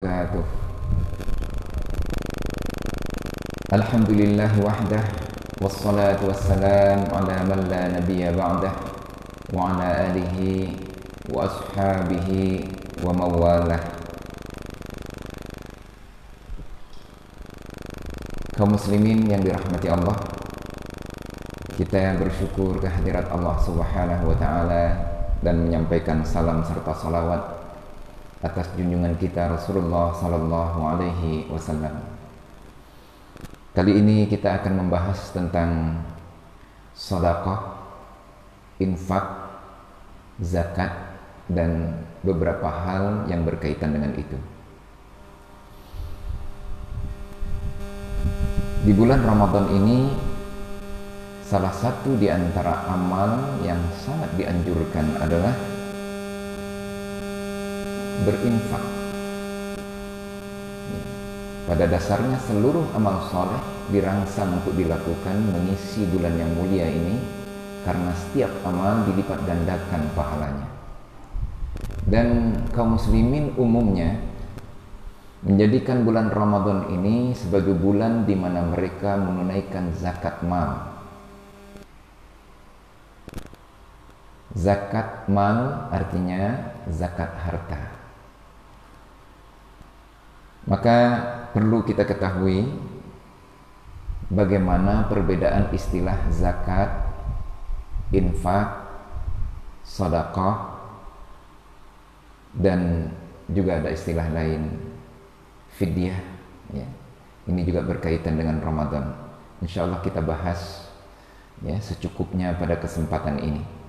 wabarakatuh. Alhamdulillah wahdah, wassalatu wassalam ala man la nabiyya ba'dah, wa ala alihi wa ashabihi wa mawalah. Kaum muslimin yang dirahmati Allah, kita bersyukur kehadirat Allah Subhanahu wa ta'ala dan menyampaikan salam serta salawat atas junjungan kita Rasulullah sallallahu alaihi wasallam. Kali ini kita akan membahas tentang sedekah, infak, zakat, dan beberapa hal yang berkaitan dengan itu. Di bulan Ramadan ini, salah satu di antara amal yang sangat dianjurkan adalah berinfak. Pada dasarnya seluruh amal soleh dirangsang untuk dilakukan mengisi bulan yang mulia ini, karena setiap amal dilipat gandakan pahalanya. Dan kaum muslimin umumnya menjadikan bulan Ramadan ini sebagai bulan di mana mereka menunaikan zakat mal. Zakat mal artinya zakat harta. Maka perlu kita ketahui bagaimana perbedaan istilah zakat, infak, sedekah, dan juga ada istilah lain, fidyah. Ya. Ini juga berkaitan dengan Ramadan. Insya Allah kita bahas ya secukupnya pada kesempatan ini.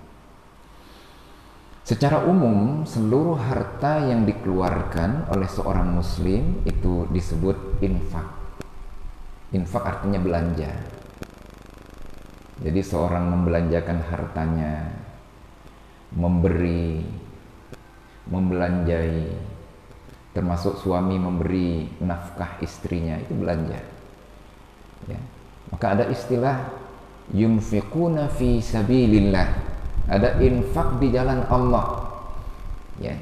Secara umum, seluruh harta yang dikeluarkan oleh seorang muslim itu disebut infak. Infak artinya belanja. Jadi seorang membelanjakan hartanya, memberi, membelanjai, termasuk suami memberi nafkah istrinya, itu belanja. Ya. Maka ada istilah yunfiquna fi sabilillah. Ada infak di jalan Allah. Ya.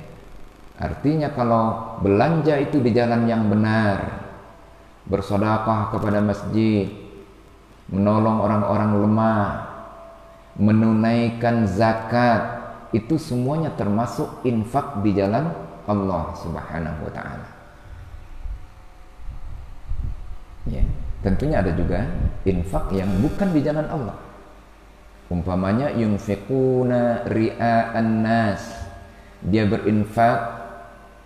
Artinya kalau belanja itu di jalan yang benar, bersedekah kepada masjid, menolong orang-orang lemah, menunaikan zakat, itu semuanya termasuk infak di jalan Allah Subhanahu wa ta'ala. Ya. Tentunya ada juga infak yang bukan di jalan Allah. Umpamanya yunfiquna ria'an nas, dia berinfak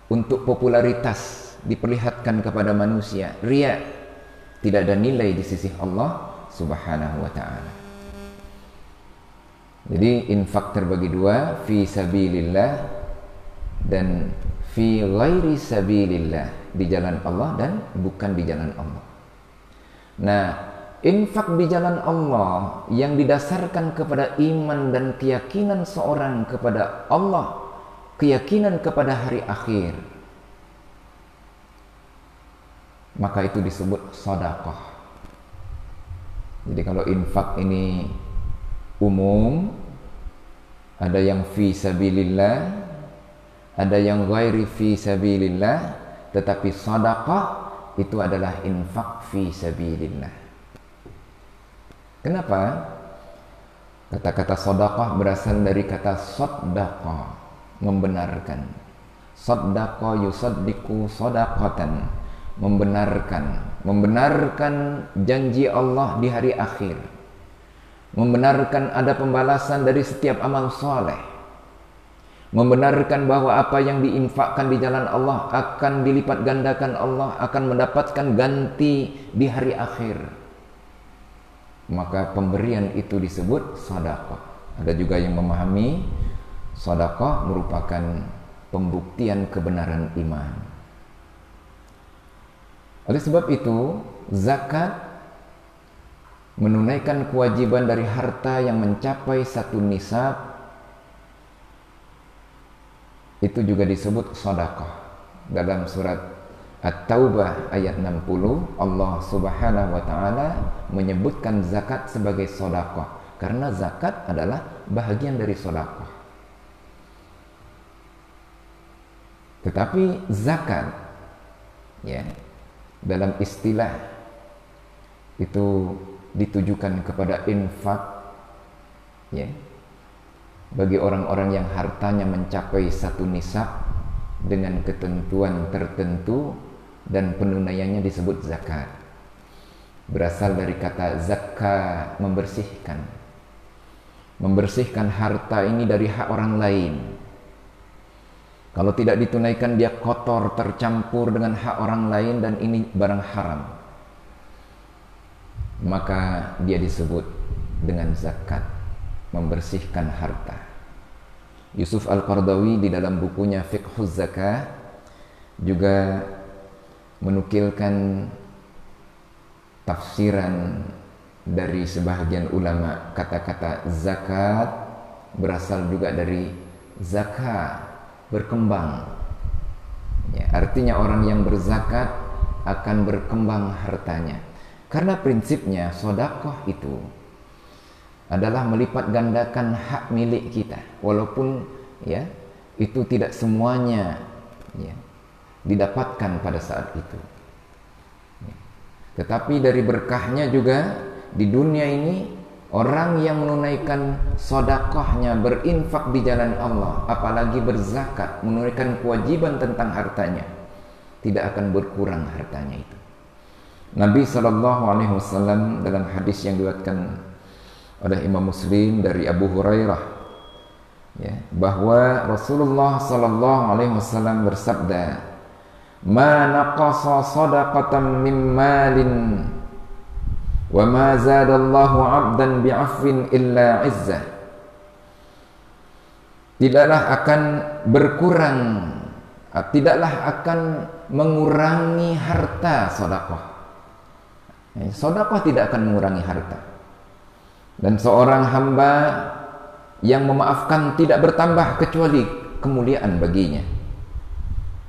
untuk popularitas, diperlihatkan kepada manusia. Ria, tidak ada nilai di sisi Allah Subhanahu wa ta'ala. Jadi infak terbagi dua, fi sabilillah dan fi ghairi sabilillah, di jalan Allah dan bukan di jalan Allah. Nah, infak di jalan Allah yang didasarkan kepada iman dan keyakinan seorang kepada Allah, keyakinan kepada hari akhir, maka itu disebut sedekah. Jadi kalau infak ini umum, ada yang fi sabilillah, ada yang ghairi fi sabilillah, tetapi sedekah itu adalah infak fi sabilillah. Kenapa? Kata-kata sedekah berasal dari kata saddaqa, membenarkan. Saddaqa yusaddiqu sadaqatan, membenarkan janji Allah di hari akhir, membenarkan ada pembalasan dari setiap amal soleh, membenarkan bahwa apa yang diinfakkan di jalan Allah akan dilipat gandakan Allah, akan mendapatkan ganti di hari akhir. Maka pemberian itu disebut sedekah. Ada juga yang memahami sedekah merupakan pembuktian kebenaran iman. Oleh sebab itu, zakat menunaikan kewajiban dari harta yang mencapai satu nisab, itu juga disebut sedekah. Dalam surat At-Taubah ayat 60, Allah Subhanahu wa ta'ala menyebutkan zakat sebagai sedekah, karena zakat adalah bahagian dari sedekah. Tetapi zakat ya, dalam istilah itu ditujukan kepada infak, ya, bagi orang-orang yang hartanya mencapai satu nisab dengan ketentuan tertentu dan penunaiannya disebut zakat. Berasal dari kata zakka, membersihkan. Membersihkan harta ini dari hak orang lain. Kalau tidak ditunaikan dia kotor, tercampur dengan hak orang lain dan ini barang haram, maka dia disebut dengan zakat, membersihkan harta. Yusuf Al-Qaradawi di dalam bukunya Fiqhuz Zakah juga menukilkan tafsiran dari sebahagian ulama. Kata-kata zakat berasal juga dari zakah, berkembang, ya, artinya orang yang berzakat akan berkembang hartanya. Karena prinsipnya sedekah itu adalah melipat gandakan hak milik kita, walaupun ya itu tidak semuanya ya didapatkan pada saat itu, ya. Tetapi dari berkahnya juga di dunia ini, orang yang menunaikan sedekahnya, berinfak di jalan Allah, apalagi berzakat, menunaikan kewajiban tentang hartanya, tidak akan berkurang hartanya itu. Nabi SAW dalam hadis yang diriwayatkan oleh Imam Muslim dari Abu Hurairah, ya, bahwa Rasulullah SAW bersabda, "Ma naqasa sadaqatan min malin wa ma zadallahu 'abdan bi'afwin illa 'izzah." Tidaklah akan berkurang, tidaklah akan mengurangi harta sedekah. Sedekah tidak akan mengurangi harta. Dan seorang hamba yang memaafkan tidak bertambah kecuali kemuliaan baginya.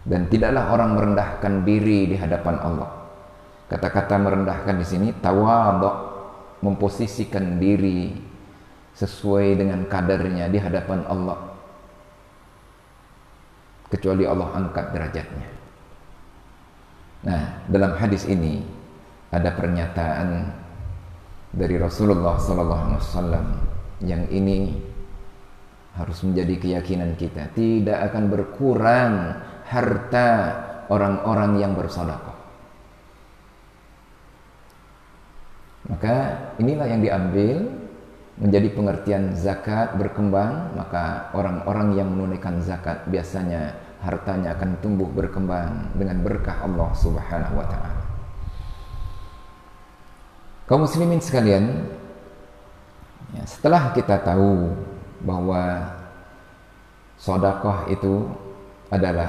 Dan tidaklah orang merendahkan diri di hadapan Allah. Kata-kata merendahkan di sini tawadhu, memposisikan diri sesuai dengan kadarnya di hadapan Allah, kecuali Allah angkat derajatnya. Nah, dalam hadis ini ada pernyataan dari Rasulullah SAW yang ini harus menjadi keyakinan kita. Tidak akan berkurang harta orang-orang yang bersedekah. Maka inilah yang diambil menjadi pengertian zakat berkembang. Maka orang-orang yang menunaikan zakat biasanya hartanya akan tumbuh berkembang dengan berkah Allah Subhanahu wa ta'ala. Kaum muslimin sekalian, ya, setelah kita tahu bahwa sedekah itu adalah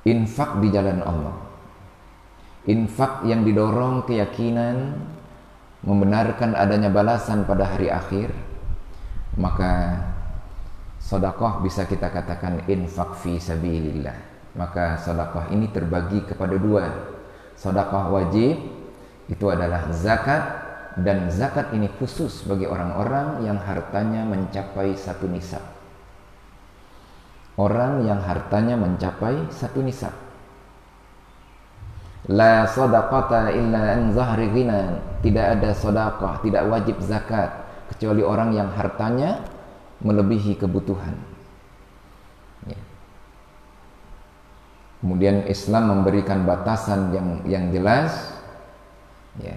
infak di jalan Allah, infak yang didorong keyakinan membenarkan adanya balasan pada hari akhir, maka sedekah bisa kita katakan infak fi sabilillah. Maka sedekah ini terbagi kepada dua. Sedekah wajib itu adalah zakat, dan zakat ini khusus bagi orang-orang yang hartanya mencapai satu nisab. Orang yang hartanya mencapai satu nisab. La sadaqata illa an zahri ghina. Tidak ada sedekah, tidak wajib zakat kecuali orang yang hartanya melebihi kebutuhan. Ya. Kemudian Islam memberikan batasan yang jelas. Ya.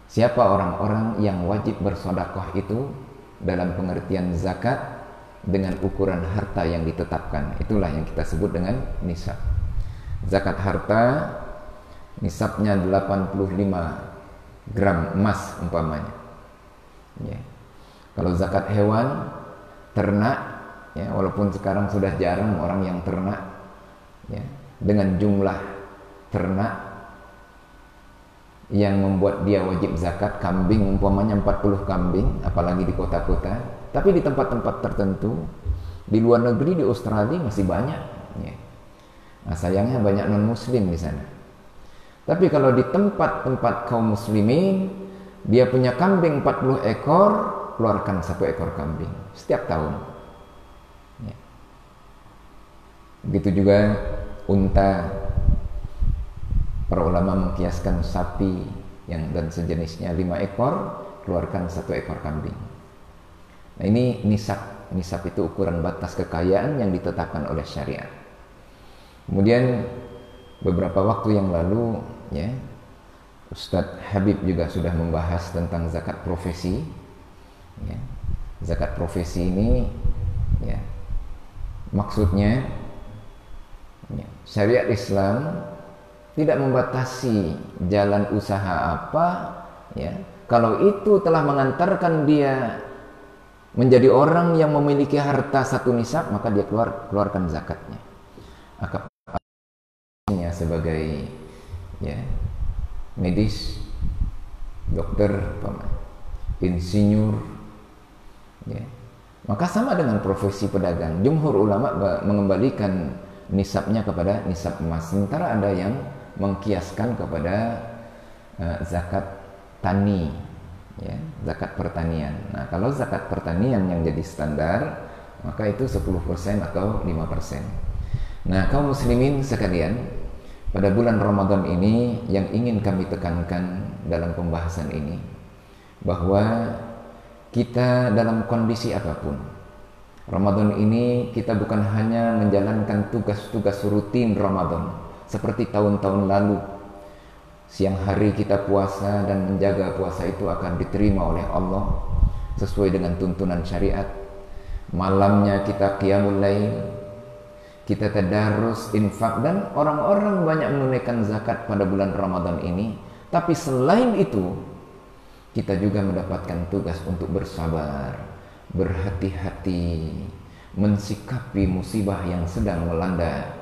Siapa orang-orang yang wajib bersedekah itu dalam pengertian zakat dengan ukuran harta yang ditetapkan. Itulah yang kita sebut dengan nisab. Zakat harta nisabnya 85 gram emas umpamanya. Ya. Kalau zakat hewan ternak, ya, walaupun sekarang sudah jarang orang yang ternak, ya, dengan jumlah ternak yang membuat dia wajib zakat, kambing umpamanya 40 kambing, apalagi di kota-kota. Tapi di tempat-tempat tertentu di luar negeri, di Australia masih banyak, ya. Nah, sayangnya banyak non muslim di sana. Tapi kalau di tempat-tempat kaum muslimin, dia punya kambing 40 ekor, keluarkan 1 ekor kambing setiap tahun, ya. Begitu juga unta, mengkiaskan sapi dan sejenisnya 5 ekor, keluarkan 1 ekor kambing. Nah, ini nisab. Nisab itu ukuran batas kekayaan yang ditetapkan oleh syariat. Kemudian beberapa waktu yang lalu, ya, Ustadz Habib juga sudah membahas tentang zakat profesi. Ya, zakat profesi ini, ya, maksudnya, ya, syariat Islam tidak membatasi jalan usaha apa, ya. Kalau itu telah mengantarkan dia menjadi orang yang memiliki harta 1 nisab, maka dia keluarkan zakatnya. Akapnya sebagai, ya, medis, dokter, insinyur, ya, maka sama dengan profesi pedagang. Jumhur ulama mengembalikan nisabnya kepada nisab emas. Sementara ada yang mengkiaskan kepada zakat tani, ya, zakat pertanian. Nah, kalau zakat pertanian yang jadi standar, maka itu 10% atau 5%. Nah, kaum muslimin sekalian, pada bulan Ramadan ini yang ingin kami tekankan dalam pembahasan ini, bahwa kita dalam kondisi apapun, Ramadan ini kita bukan hanya menjalankan tugas-tugas rutin Ramadan seperti tahun-tahun lalu. Siang hari kita puasa dan menjaga puasa itu akan diterima oleh Allah sesuai dengan tuntunan syariat. Malamnya kita qiyamul lail, kita tadarus, infak, dan orang-orang banyak menunaikan zakat pada bulan Ramadan ini. Tapi selain itu, kita juga mendapatkan tugas untuk bersabar, berhati-hati, mensikapi musibah yang sedang melanda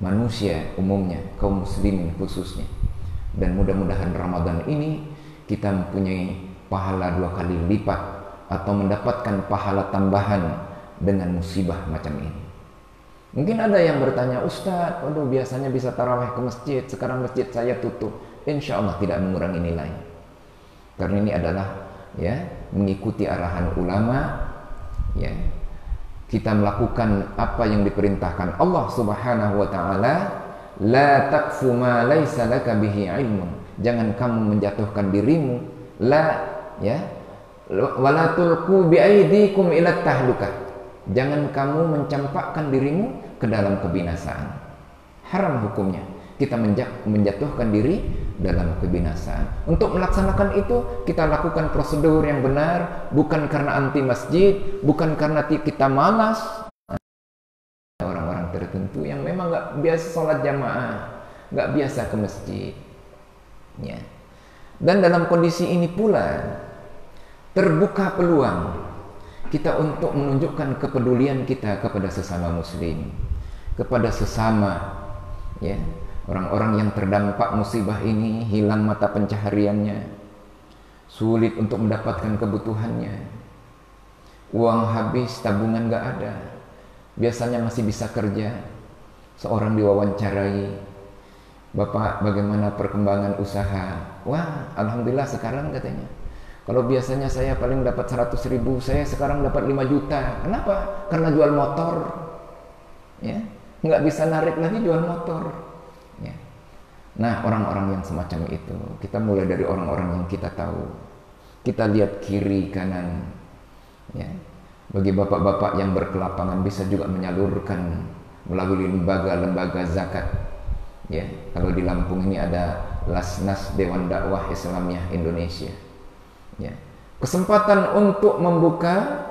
manusia umumnya, kaum muslimin khususnya. Dan mudah-mudahan Ramadan ini kita mempunyai pahala 2 kali lipat atau mendapatkan pahala tambahan dengan musibah macam ini. Mungkin ada yang bertanya, Ustadz, waduh, biasanya bisa tarawih ke masjid, sekarang masjid saya tutup. Insya Allah tidak mengurangi nilai. Karena ini adalah, ya, mengikuti arahan ulama, ya. Kita melakukan apa yang diperintahkan Allah Subhanahu wa taala. La taqfu ma laisa laka bihi ilmun. Jangan kamu menjatuhkan dirimu, ya. Wala tulqu bi aydikum ila tahlukah. Jangan kamu mencampakkan dirimu ke dalam kebinasaan. Haram hukumnya kita menjatuhkan diri dalam kebinasaan. Untuk melaksanakan itu, kita lakukan prosedur yang benar, bukan karena anti masjid, bukan karena kita malas. Orang-orang tertentu yang memang nggak biasa sholat jamaah, nggak biasa ke masjid, ya. Dan dalam kondisi ini pula terbuka peluang kita untuk menunjukkan kepedulian kita kepada sesama muslim, kepada sesama, ya, orang-orang yang terdampak musibah ini, hilang mata pencahariannya, sulit untuk mendapatkan kebutuhannya, uang habis, tabungan gak ada, biasanya masih bisa kerja. Seorang diwawancarai, Bapak, bagaimana perkembangan usaha? Wah, alhamdulillah sekarang, katanya, kalau biasanya saya paling dapat 100.000, saya sekarang dapat 5 juta. Kenapa? Karena jual motor, ya, nggak bisa narik lagi, jual motor, ya. Nah, orang-orang yang semacam itu, kita mulai dari orang-orang yang kita tahu, kita lihat kiri kanan, ya. Bagi bapak-bapak yang berkelapangan, bisa juga menyalurkan melalui lembaga-lembaga zakat, ya. Kalau di Lampung ini ada Lasnas Dewan Dakwah Islamiyah Indonesia, ya. Kesempatan untuk membuka,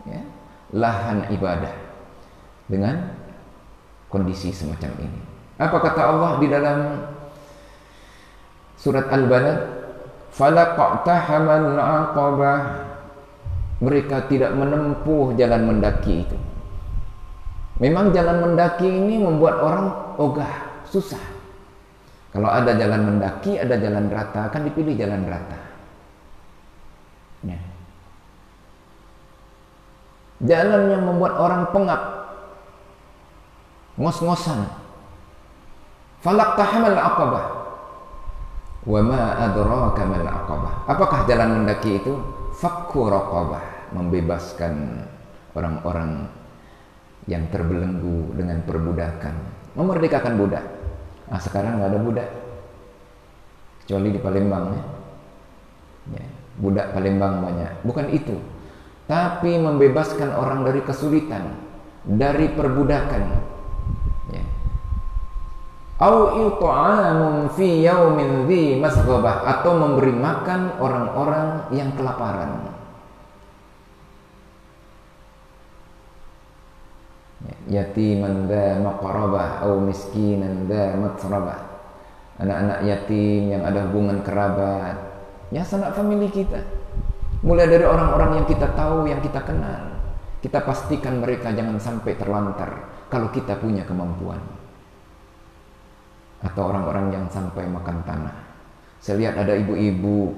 ya, lahan ibadah dengan kondisi semacam ini. Apa kata Allah di dalam surat Al-Balad? Falaqtahamal aqabah. Mereka tidak menempuh jalan mendaki itu. Memang jalan mendaki ini membuat orang ogah, susah. Kalau ada jalan mendaki, ada jalan rata, akan dipilih jalan rata, ya. Jalan yang membuat orang pengap, ngos-ngosan. Falaqtahamal aqabah. Wa ma adraka mal aqabah. Apakah jalan mendaki itu? Fakku raqabah, membebaskan orang-orang yang terbelenggu dengan perbudakan, memerdekakan budak. Nah, sekarang nggak ada budak, kecuali di Palembang ya. Ya, budak Palembang banyak. Bukan itu, tapi membebaskan orang dari kesulitan, dari perbudakan. Ya. Au it'amun fi yaumin dzi masghabah, atau memberi makan orang-orang yang kelaparan. Ya, yatiman dza maqrabah au miskinan dza matrabah. Anak-anak yatim yang ada hubungan kerabat, ya sanak famili kita. Mulai dari orang-orang yang kita tahu, yang kita kenal. Kita pastikan mereka jangan sampai terlantar kalau kita punya kemampuan. Atau orang-orang yang sampai makan tanah. Saya lihat ada ibu-ibu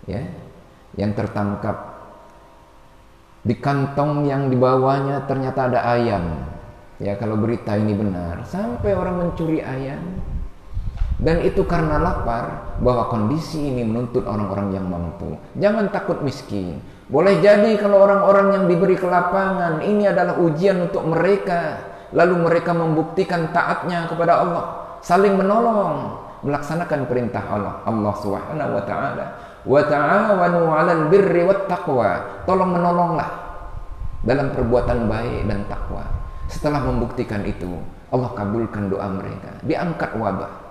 ya yang tertangkap di kantong yang dibawanya ternyata ada ayam. Ya, kalau berita ini benar, sampai orang mencuri ayam. Dan itu karena lapar, bahwa kondisi ini menuntut orang-orang yang mampu. Jangan takut miskin. Boleh jadi kalau orang-orang yang diberi kelapangan ini adalah ujian untuk mereka, lalu mereka membuktikan taatnya kepada Allah, saling menolong, melaksanakan perintah Allah. Allah Subhanahu wa taala, wa ta'awanu 'alal birri wat taqwa. Tolong menolonglah dalam perbuatan baik dan takwa. Setelah membuktikan itu, Allah kabulkan doa mereka, diangkat wabah.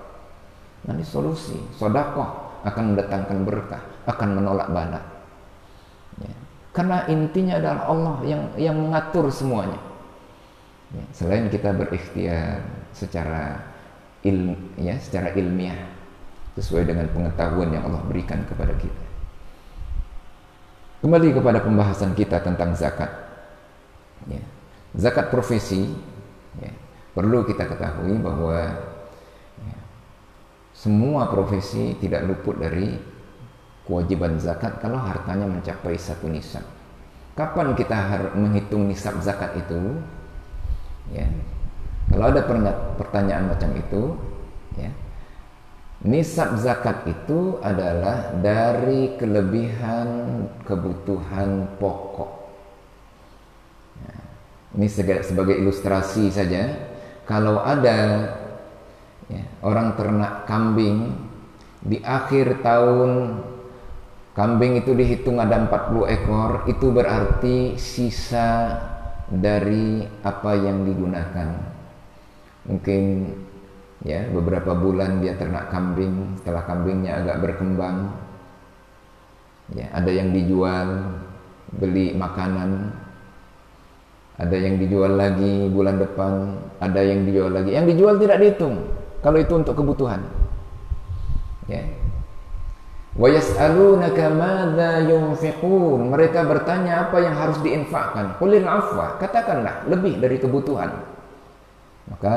Nanti solusi, sedekah akan mendatangkan berkah, akan menolak bala. Ya. Karena intinya adalah Allah yang mengatur semuanya. Ya. Selain kita berikhtiar secara ilmiah sesuai dengan pengetahuan yang Allah berikan kepada kita. Kembali kepada pembahasan kita tentang zakat. Ya. Zakat profesi, ya, perlu kita ketahui bahwa ya, semua profesi tidak luput dari kewajiban zakat kalau hartanya mencapai satu nisab. Kapan kita harus menghitung nisab zakat itu? Ya. Kalau ada pertanyaan macam itu, ya, nisab zakat itu adalah dari kelebihan kebutuhan pokok. Nah, ini sebagai ilustrasi saja. Kalau ada ya, orang ternak kambing, di akhir tahun kambing itu dihitung ada 40 ekor, itu berarti sisa dari apa yang digunakan. Mungkin ya beberapa bulan dia ternak kambing, setelah kambingnya agak berkembang, ya ada yang dijual beli makanan, ada yang dijual lagi bulan depan, ada yang dijual lagi. Yang dijual tidak dihitung kalau itu untuk kebutuhan. Ya. Wa yas'alunaka madza yunfiqun. Mereka bertanya apa yang harus diinfakkan. Qulil afwa, katakanlah lebih dari kebutuhan. Maka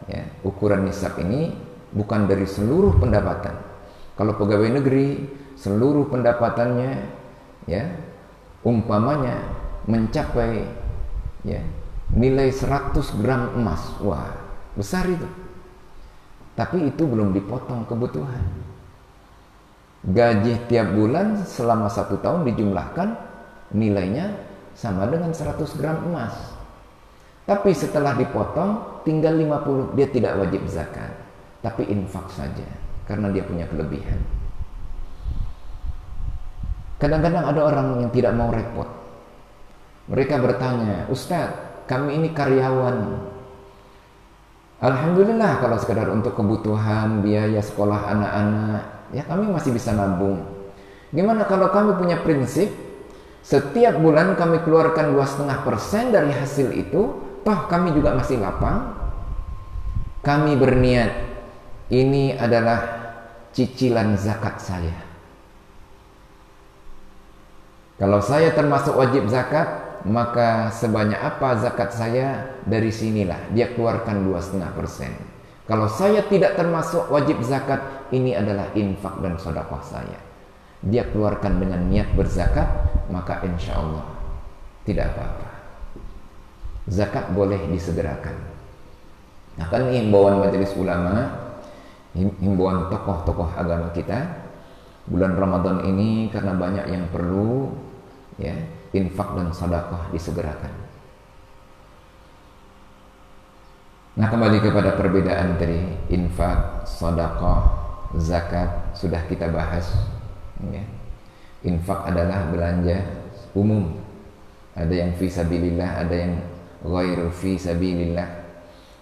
ya, ukuran nisab ini bukan dari seluruh pendapatan. Kalau pegawai negeri seluruh pendapatannya ya umpamanya mencapai ya nilai 100 gram emas, wah besar itu. Tapi itu belum dipotong kebutuhan. Gaji tiap bulan selama 1 tahun dijumlahkan nilainya sama dengan 100 gram emas. Tapi setelah dipotong tinggal 50, dia tidak wajib zakat, tapi infak saja karena dia punya kelebihan. Kadang-kadang ada orang yang tidak mau repot. Mereka bertanya, "Ustaz, kami ini karyawan. Alhamdulillah kalau sekadar untuk kebutuhan biaya sekolah anak-anak, ya kami masih bisa nabung. Gimana kalau kami punya prinsip setiap bulan kami keluarkan 2,5% dari hasil itu, toh kami juga masih lapang. Kami berniat ini adalah cicilan zakat saya. Kalau saya termasuk wajib zakat, maka sebanyak apa zakat saya, dari sinilah dia keluarkan 2,5%. Kalau saya tidak termasuk wajib zakat, ini adalah infak dan sedekah saya. Dia keluarkan dengan niat berzakat, maka insya Allah tidak apa-apa. Zakat boleh disegerakan. Nah, kan himbauan majelis ulama, himbauan tokoh-tokoh agama kita, bulan Ramadan ini karena banyak yang perlu, ya, infak dan sedekah disegerakan. Nah, kembali kepada perbedaan dari infak, sedekah, zakat sudah kita bahas, ya. Infak adalah belanja umum. Ada yang fi sabilillah, ada yang ghairu fi sabilillah.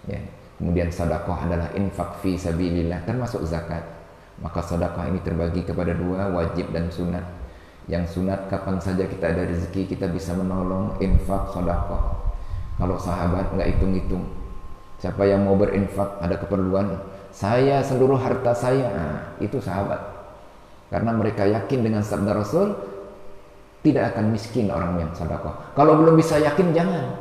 Ya. Kemudian sedekah adalah infak fi sabilillah, termasuk zakat. Maka sedekah ini terbagi kepada dua, wajib dan sunat. Yang sunat kapan saja kita ada rezeki kita bisa menolong, infak, sedekah. Kalau sahabat nggak hitung-hitung. Siapa yang mau berinfak ada keperluan, saya seluruh harta saya, itu sahabat. Karena mereka yakin dengan sabda Rasul, tidak akan miskin orang yang sedekah. Kalau belum bisa yakin jangan.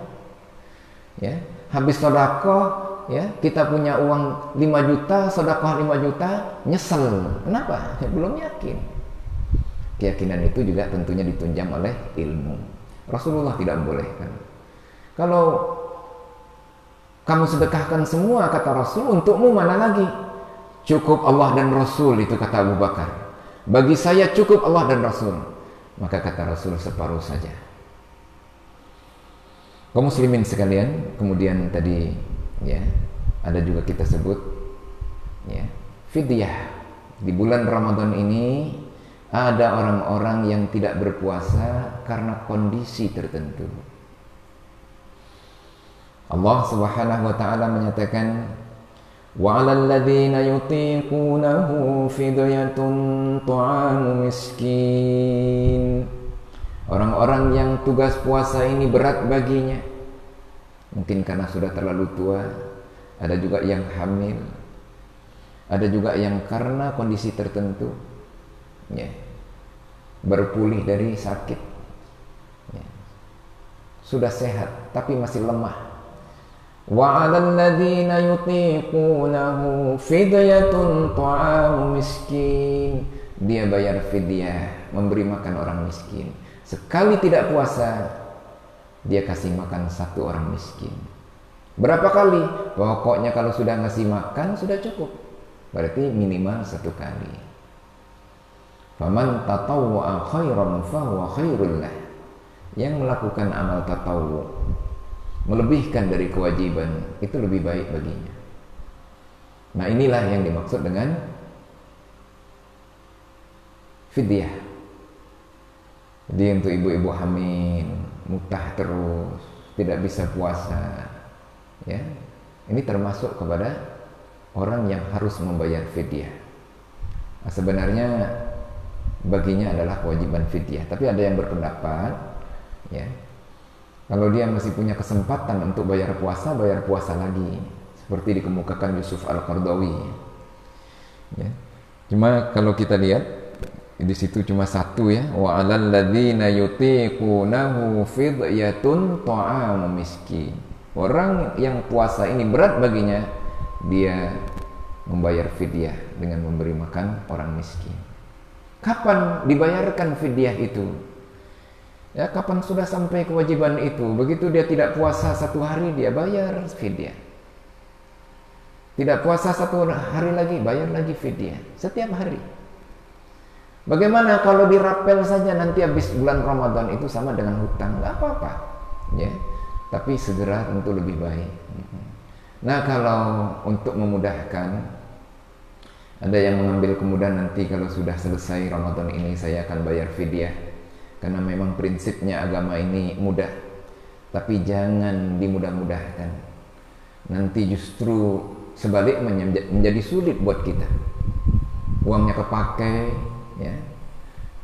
Ya, habis sedekah, ya, kita punya uang 5 juta, sedekah 5 juta, nyesel. Kenapa? Ya, belum yakin. Keyakinan itu juga tentunya ditunjang oleh ilmu. Rasulullah tidak membolehkan. Kalau kamu sedekahkan semua, kata Rasul, untukmu mana lagi? Cukup Allah dan Rasul, itu kata Abu Bakar. Bagi saya cukup Allah dan Rasul. Maka kata Rasul, separuh saja. Kaum muslimin sekalian, kemudian tadi, ya, ada juga kita sebut, ya, fidyah. Di bulan Ramadan ini ada orang-orang yang tidak berpuasa karena kondisi tertentu. Allah Subhanahu wa taala menyatakan, wa 'alal ladzina yutiqunahu fidyatun ta'amu miskin. Orang-orang yang tugas puasa ini berat baginya. Mungkin karena sudah terlalu tua, ada juga yang hamil, ada juga yang karena kondisi tertentu, ya, berpulih dari sakit, ya, sudah sehat tapi masih lemah. Wa 'alal ladzina yutiqunahu fidyatun ta'amu miskin. Dia bayar fidyah, memberi makan orang miskin. Sekali tidak puasa, dia kasih makan 1 orang miskin. Berapa kali? Pokoknya kalau sudah ngasih makan sudah cukup. Berarti minimal 1 kali. Faman tatawwa'a khairan fahuwa khairul lah. Yang melakukan amal tatawwu, melebihkan dari kewajiban, itu lebih baik baginya. Nah, inilah yang dimaksud dengan fidyah. Jadi untuk ibu-ibu hamil, mutah terus, tidak bisa puasa, ya, ini termasuk kepada orang yang harus membayar fidyah. Nah, sebenarnya baginya adalah kewajiban fidyah, tapi ada yang berpendapat, ya, kalau dia masih punya kesempatan untuk bayar puasa lagi, seperti dikemukakan Yusuf Al-Qardawi. Ya. Cuma kalau kita lihat di situ cuma 1, ya, wa 'alal ladzina yutiqunahu fidyatun ta'amu miskin. Orang yang puasa ini berat baginya, dia membayar fidyah dengan memberi makan orang miskin. Kapan dibayarkan fidyah itu? Ya, kapan sudah sampai kewajiban itu? Begitu dia tidak puasa 1 hari, dia bayar fidyah. Tidak puasa 1 hari lagi, bayar lagi fidyah. Setiap hari. Bagaimana kalau dirapel saja nanti habis bulan Ramadan, itu sama dengan hutang? Nggak apa-apa, ya. Tapi segera tentu lebih baik. Nah, kalau untuk memudahkan, ada yang mengambil kemudahan nanti kalau sudah selesai Ramadan ini saya akan bayar fidyah. Karena memang prinsipnya agama ini mudah, tapi jangan dimudah-mudahkan. Nanti justru sebaliknya menjadi sulit buat kita. Uangnya kepakai, ya.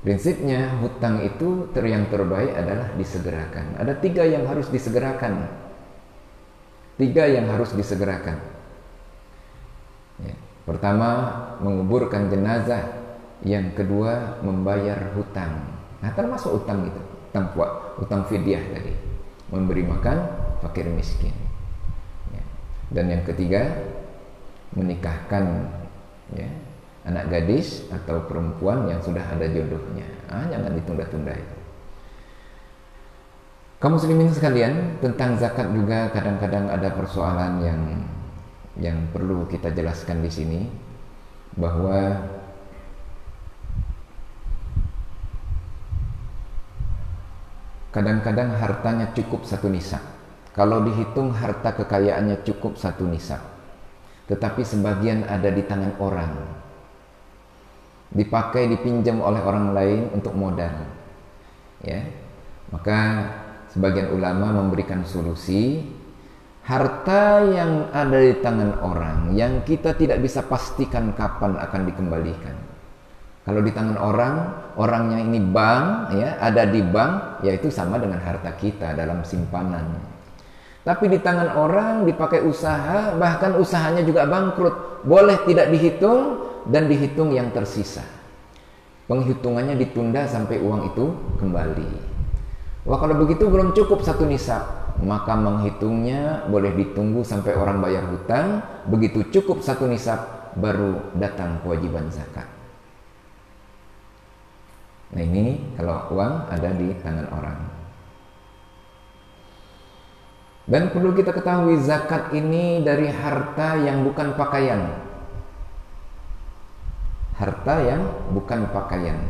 Prinsipnya hutang itu yang terbaik adalah disegerakan. Ada 3 yang harus disegerakan. 3 yang harus disegerakan. Ya. Pertama, menguburkan jenazah. Yang kedua, membayar hutang. Nah, termasuk utang itu, utang fidyah tadi, memberi makan fakir miskin. Ya. Dan yang ketiga, menikahkan, ya, anak gadis atau perempuan yang sudah ada jodohnya. Jangan ditunda-tunda itu. Kaum muslimin sekalian, tentang zakat juga kadang-kadang ada persoalan yang perlu kita jelaskan di sini, bahwa kadang-kadang hartanya cukup 1 nisab. Kalau dihitung harta kekayaannya cukup 1 nisab, tetapi sebagian ada di tangan orang. dipakai, dipinjam oleh orang lain untuk modal. Ya. Maka sebagian ulama memberikan solusi, harta yang ada di tangan orang yang kita tidak bisa pastikan kapan akan dikembalikan. Kalau di tangan orang, orangnya ini bank, ya, ada di bank, ya itu sama dengan harta kita dalam simpanan. Tapi di tangan orang dipakai usaha, bahkan usahanya juga bangkrut, boleh tidak dihitung dan dihitung yang tersisa. Penghitungannya ditunda sampai uang itu kembali. Wah, kalau begitu belum cukup 1 nisab, maka menghitungnya boleh ditunggu sampai orang bayar hutang. Begitu cukup 1 nisab, baru datang kewajiban zakat. Nah, ini kalau uang ada di tangan orang. Dan perlu kita ketahui, zakat ini dari harta yang bukan pakaian. Harta yang bukan pakaian,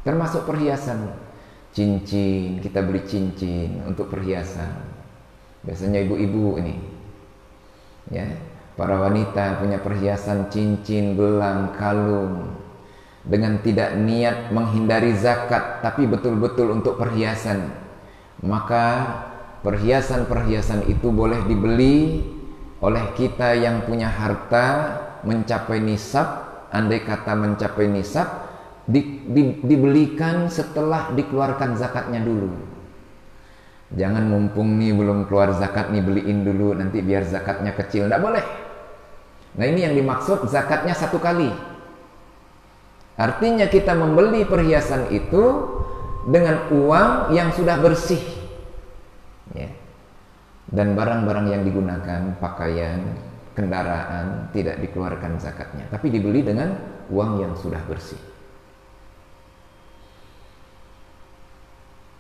termasuk perhiasan. Cincin, kita beli cincin untuk perhiasan. Biasanya ibu-ibu ini, ya, para wanita punya perhiasan cincin, gelang, kalung, dengan tidak niat menghindari zakat, tapi betul-betul untuk perhiasan. Maka perhiasan-perhiasan itu boleh dibeli oleh kita yang punya harta mencapai nisab. Andai kata mencapai nisab, dibelikan setelah dikeluarkan zakatnya dulu. Jangan mumpung nih belum keluar zakat nih, beliin dulu nanti biar zakatnya kecil. Tidak boleh. Nah, ini yang dimaksud zakatnya 1 kali. Artinya kita membeli perhiasan itu dengan uang yang sudah bersih, ya. Dan barang-barang yang digunakan, pakaian, kendaraan, tidak dikeluarkan zakatnya, tapi dibeli dengan uang yang sudah bersih.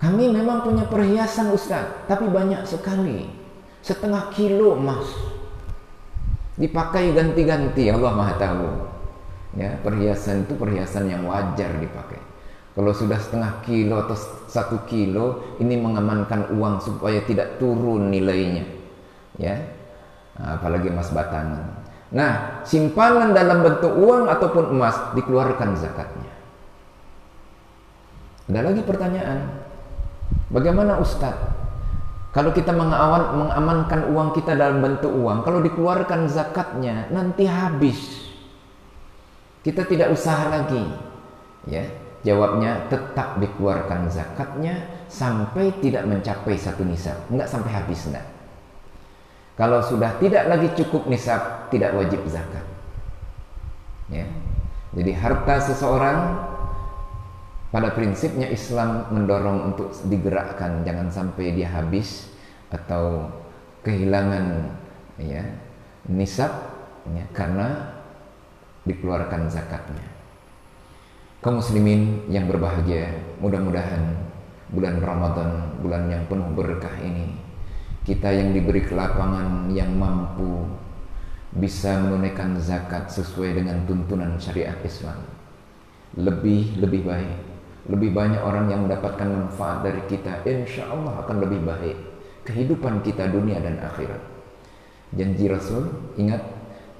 Kami memang punya perhiasan, Ustaz, tapi banyak sekali, 1/2 kilo emas, dipakai ganti-ganti. Allah Maha tahu. Ya, perhiasan itu perhiasan yang wajar dipakai. Kalau sudah 1/2 kilo atau 1 kilo, ini mengamankan uang supaya tidak turun nilainya, ya. Apalagi emas batangan. Nah, simpanan dalam bentuk uang ataupun emas dikeluarkan zakatnya. Ada lagi pertanyaan, bagaimana Ustadz kalau kita mengamankan uang kita dalam bentuk uang, kalau dikeluarkan zakatnya nanti habis, kita tidak usaha lagi, ya? Jawabnya, tetap dikeluarkan zakatnya sampai tidak mencapai 1 nisab, enggak sampai habis, enggak. Kalau sudah tidak lagi cukup nisab, tidak wajib zakat, ya. Jadi harta seseorang pada prinsipnya Islam mendorong untuk digerakkan, jangan sampai dia habis atau kehilangan, ya, nisab, ya, karena dikeluarkan zakatnya. Kaum muslimin yang berbahagia, mudah-mudahan bulan Ramadan, bulan yang penuh berkah ini, kita yang diberi kelapangan, yang mampu bisa menunaikan zakat sesuai dengan tuntunan syariat Islam, lebih baik, lebih banyak orang yang mendapatkan manfaat dari kita, insya Allah akan lebih baik kehidupan kita dunia dan akhirat. Janji Rasul, ingat,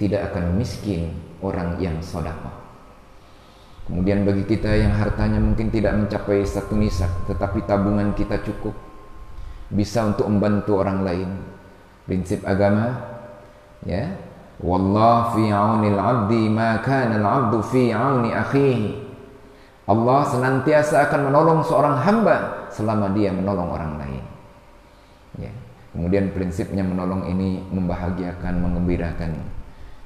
tidak akan miskin orang yang sedekah. Kemudian bagi kita yang hartanya mungkin tidak mencapai 1 nisab, tetapi tabungan kita cukup, bisa untuk membantu orang lain. Prinsip agama, ya, wallahu fi aunil 'abdi ma kana al-'abdu fi auni akhihi. Allah senantiasa akan menolong seorang hamba selama dia menolong orang lain, ya. Kemudian prinsipnya menolong ini membahagiakan, menggembirakan.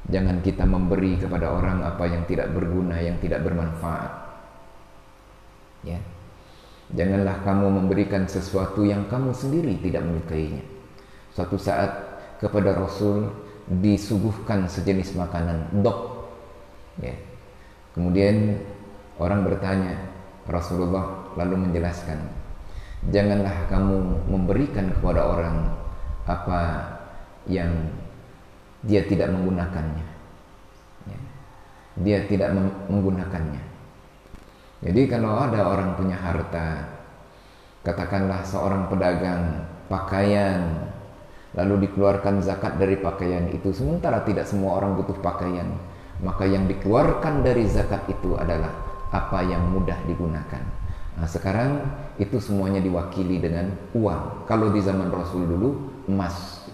Jangan kita memberi kepada orang apa yang tidak berguna, yang tidak bermanfaat, ya. Janganlah kamu memberikan sesuatu yang kamu sendiri tidak menyukainya. Suatu saat kepada Rasul disuguhkan sejenis makanan, dok, ya. Kemudian orang bertanya, Rasulullah lalu menjelaskan, janganlah kamu memberikan kepada orang apa yang dia tidak menggunakannya, ya. Dia tidak menggunakannya. Jadi kalau ada orang punya harta, katakanlah seorang pedagang pakaian, lalu dikeluarkan zakat dari pakaian itu, sementara tidak semua orang butuh pakaian, maka yang dikeluarkan dari zakat itu adalah apa yang mudah digunakan. Nah, sekarang itu semuanya diwakili dengan uang. Kalau di zaman Rasul dulu emas,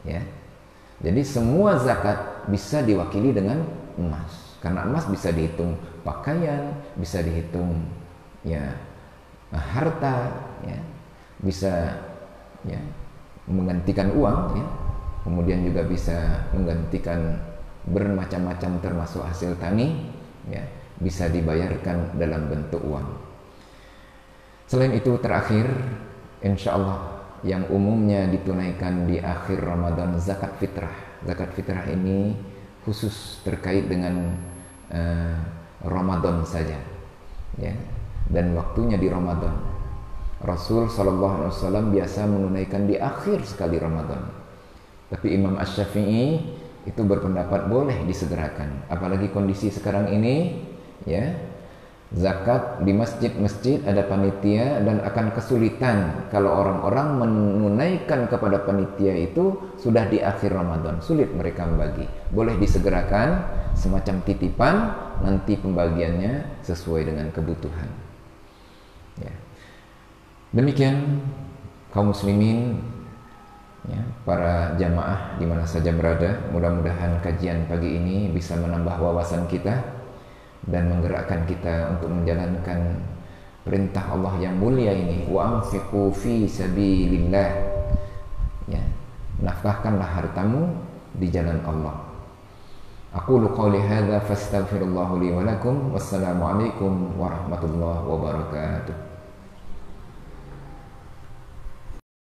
ya. Jadi semua zakat bisa diwakili dengan emas, karena emas bisa dihitung pakaian, bisa dihitung ya harta, ya, bisa ya menggantikan uang, ya. Kemudian juga bisa menggantikan bermacam-macam termasuk hasil tani, ya, bisa dibayarkan dalam bentuk uang. Selain itu terakhir, insya Allah yang umumnya ditunaikan di akhir Ramadan, zakat fitrah. Zakat fitrah ini khusus terkait dengan Ramadan saja, ya, dan waktunya di Ramadan. Rasul SAW biasa menunaikan di akhir sekali Ramadan. Tapi Imam Asy-Syafi'i itu berpendapat boleh disegerakan. Apalagi kondisi sekarang ini, ya, zakat di masjid-masjid ada panitia dan akan kesulitan kalau orang-orang menunaikan kepada panitia itu sudah di akhir Ramadan, sulit mereka membagi. Boleh disegerakan semacam titipan, nanti pembagiannya sesuai dengan kebutuhan, ya. Demikian kaum muslimin, ya, para jamaah di mana saja berada, mudah-mudahan kajian pagi ini bisa menambah wawasan kita dan menggerakkan kita untuk menjalankan perintah Allah yang mulia ini, wa anfiqu fi sabilillah, ya, nafkahkanlah hartamu di jalan Allah. Aqulu qouli hadza fastaghfirullah li wa lakum. Wassalamu alaikum warahmatullahi wabarakatuh.